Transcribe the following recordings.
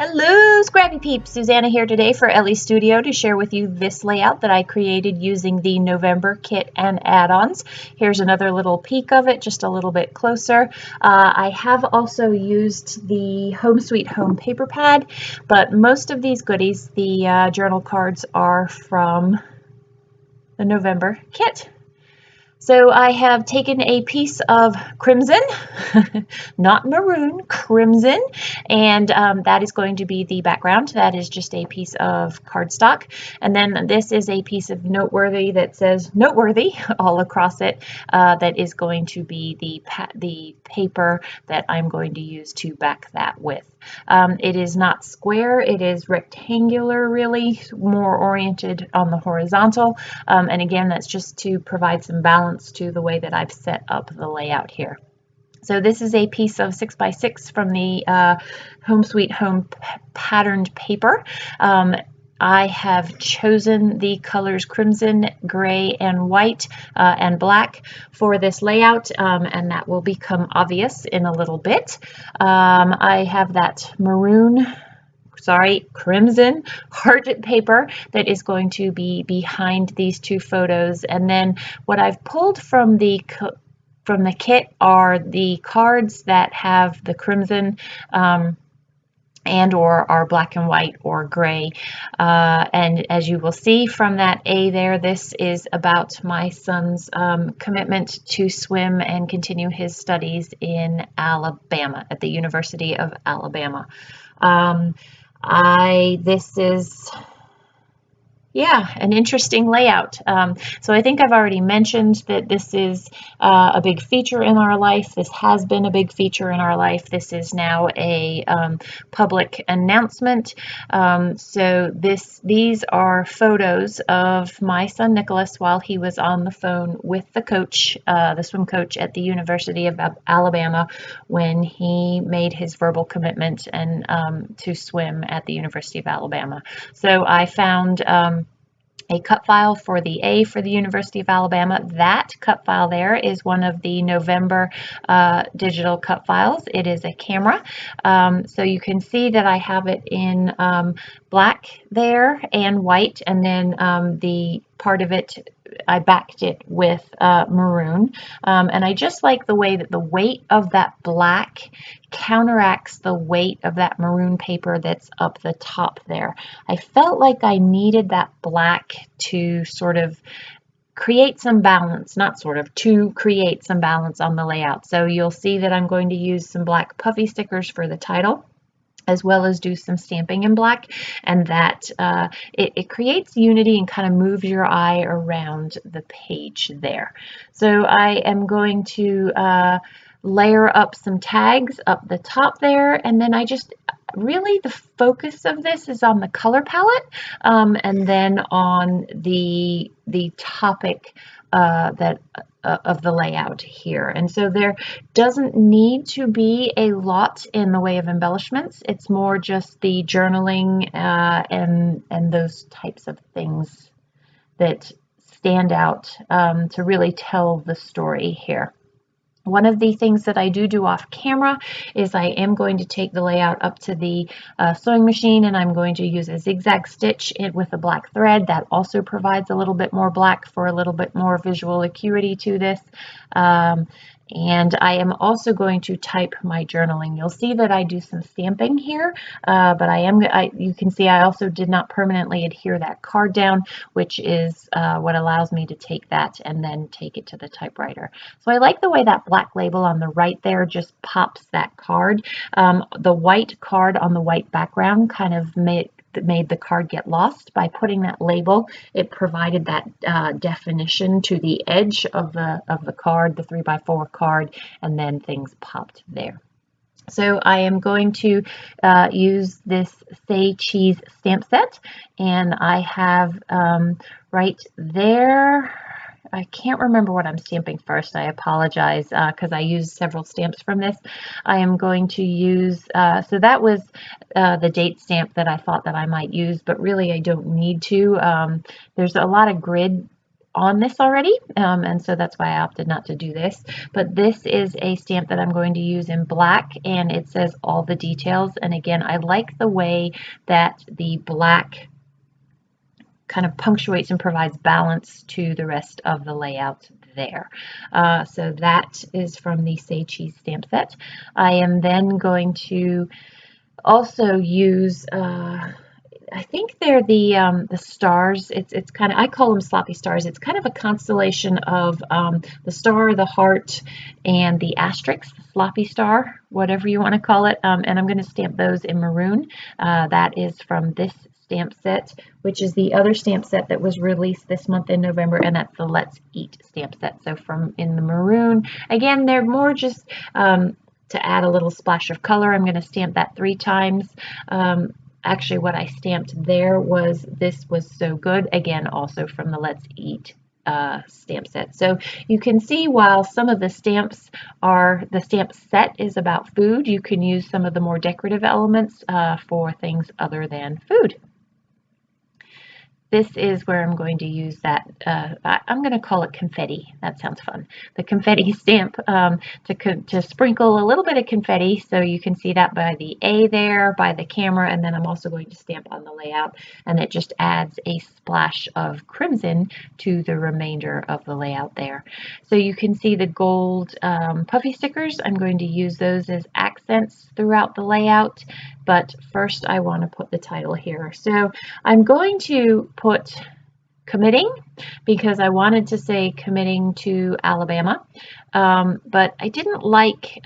Hello, Scrappy Peeps! Suzanna here today for Elle Studio to share with you this layout that I created using the November kit and add-ons. Here's another little peek of it, just a little bit closer. I have also used the Home Sweet Home paper pad, but most of these goodies, the journal cards, are from the November kit. So I have taken a piece of crimson, not maroon, crimson, and that is going to be the background. That is just a piece of cardstock. And then this is a piece of noteworthy that says noteworthy all across it. That is going to be the paper that I'm going to use to back that with. It is not square, it is rectangular, really, more oriented on the horizontal. And again, that's just to provide some balance to the way that I've set up the layout here. So this is a piece of 6x6 from the Home Sweet Home patterned paper. I have chosen the colors crimson, gray, and white and black for this layout, and that will become obvious in a little bit. I have that crimson heart paper that is going to be behind these two photos. And then what I've pulled from the kit are the cards that have the crimson and or are black and white or gray. And as you will see from that A there, this is about my son's commitment to swim and continue his studies in Alabama, at the University of Alabama. This is an interesting layout. So I think I've already mentioned that this is a big feature in our life. This has been a big feature in our life. This is now a public announcement. So these are photos of my son Nicholas while he was on the phone with the coach, the swim coach at the University of Alabama, when he made his verbal commitment and to swim at the University of Alabama. So I found a cut file for the A for the University of Alabama. That cut file there is one of the November digital cut files. It is a camera. So you can see that I have it in black there and white, and then the part of it I backed it with maroon, and I just like the way that the weight of that black counteracts the weight of that maroon paper that's up the top there. I felt like I needed that black to sort of create some balance, to create some balance on the layout. So you'll see that I'm going to use some black puffy stickers for the title, as well as do some stamping in black, and that it creates unity and kind of moves your eye around the page there. So I am going to layer up some tags up the top there, and then really the focus of this is on the color palette, and then on the topic of the layout here. And so there doesn't need to be a lot in the way of embellishments. It's more just the journaling and those types of things that stand out to really tell the story here. One of the things that I do off camera is I am going to take the layout up to the sewing machine, and I'm going to use a zigzag stitch with a black thread. That also provides a little bit more black for a little bit more visual acuity to this. And I am also going to type my journaling. You'll see that I do some stamping here, but you can see I also did not permanently adhere that card down, which is what allows me to take that and then take it to the typewriter. So I like the way that black label on the right there just pops that card. The white card on the white background kind of made the card get lost. By putting that label, it provided that definition to the edge of the card, the 3x4 card, and then things popped there. So I am going to use this Say Cheese stamp set, and I have right there, I can't remember what I'm stamping first. I apologize because I used several stamps from this. I am going to use, so that was the date stamp that I thought that I might use, but really I don't need to. There's a lot of grid on this already, and so that's why I opted not to do this. But this is a stamp that I'm going to use in black, and it says all the details. And again, I like the way that the black kind of punctuates and provides balance to the rest of the layout there. So that is from the Say Cheese stamp set. I am then going to also use I think they're the stars. It's kind of, I call them sloppy stars. It's kind of a constellation of the star, the heart, and the asterisk, the sloppy star, whatever you want to call it. And I'm going to stamp those in maroon. That is from this stamp set, which is the other stamp set that was released this month in November, and that's the Let's Eat stamp set. So from in the maroon, again, they're more just to add a little splash of color. I'm going to stamp that 3 times. Actually, what I stamped there was This Was So Good, again, also from the Let's Eat stamp set. So you can see, while some of the stamps are, the stamp set is about food, you can use some of the more decorative elements for things other than food. This is where I'm going to use that, I'm going to call it confetti. That sounds fun. The confetti stamp, to sprinkle a little bit of confetti, so you can see that by the A there, by the camera, and then I'm also going to stamp on the layout, and it just adds a splash of crimson to the remainder of the layout there. So you can see the gold puffy stickers. I'm going to use those as accents throughout the layout, but first I want to put the title here. So I'm going to put committing, because I wanted to say committing to Alabama, but I didn't like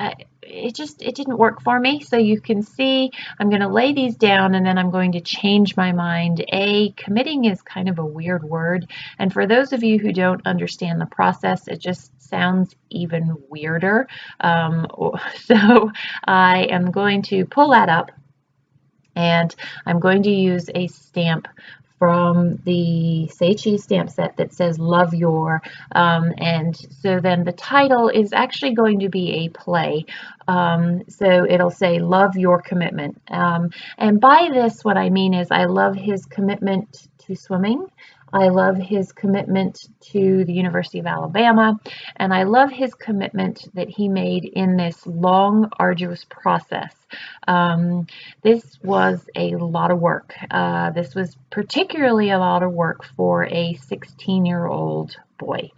it didn't work for me. So you can see I'm going to lay these down, and then I'm going to change my mind. Committing is kind of a weird word, and for those of you who don't understand the process, it just sounds even weirder. So I am going to pull that up, and I'm going to use a stamp from the Say Cheese stamp set that says Love Your, and so then the title is actually going to be a play. So it'll say Love Your Commitment. And by this, what I mean is, I love his commitment to swimming. I love his commitment to the University of Alabama, and I love his commitment that he made in this long, arduous process. This was a lot of work. This was particularly a lot of work for a 16-year-old boy.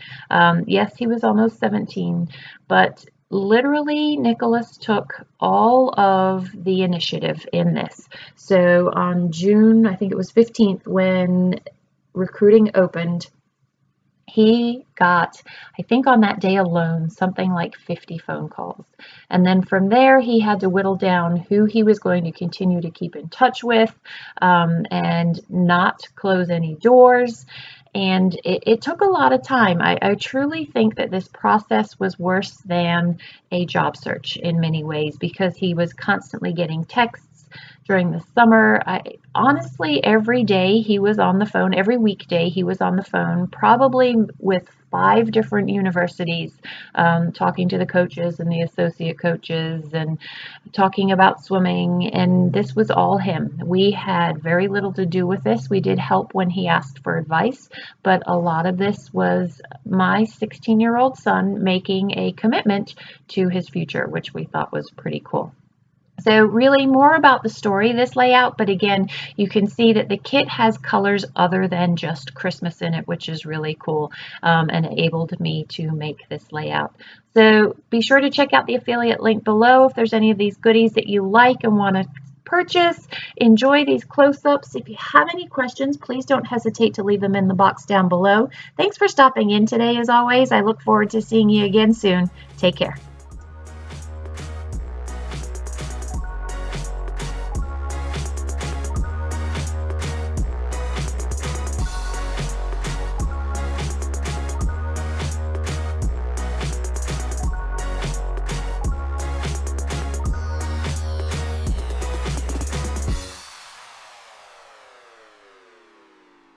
Yes, he was almost 17, but literally Nicholas took all of the initiative in this. So on June, I think it was 15th, when recruiting opened, he got, I think on that day alone, something like 50 phone calls. And then from there, he had to whittle down who he was going to continue to keep in touch with, and not close any doors. And it took a lot of time. I truly think that this process was worse than a job search in many ways, because he was constantly getting texts during the summer. Honestly, every day he was on the phone, every weekday he was on the phone, probably with 5 different universities, talking to the coaches and the associate coaches and talking about swimming, and this was all him. We had very little to do with this. We did help when he asked for advice, but a lot of this was my 16-year-old son making a commitment to his future, which we thought was pretty cool. So really more about the story, this layout, but again, you can see that the kit has colors other than just Christmas in it, which is really cool, and enabled me to make this layout. So be sure to check out the affiliate link below if there's any of these goodies that you like and want to purchase. Enjoy these close-ups. If you have any questions, please don't hesitate to leave them in the box down below. Thanks for stopping in today, as always. I look forward to seeing you again soon. Take care.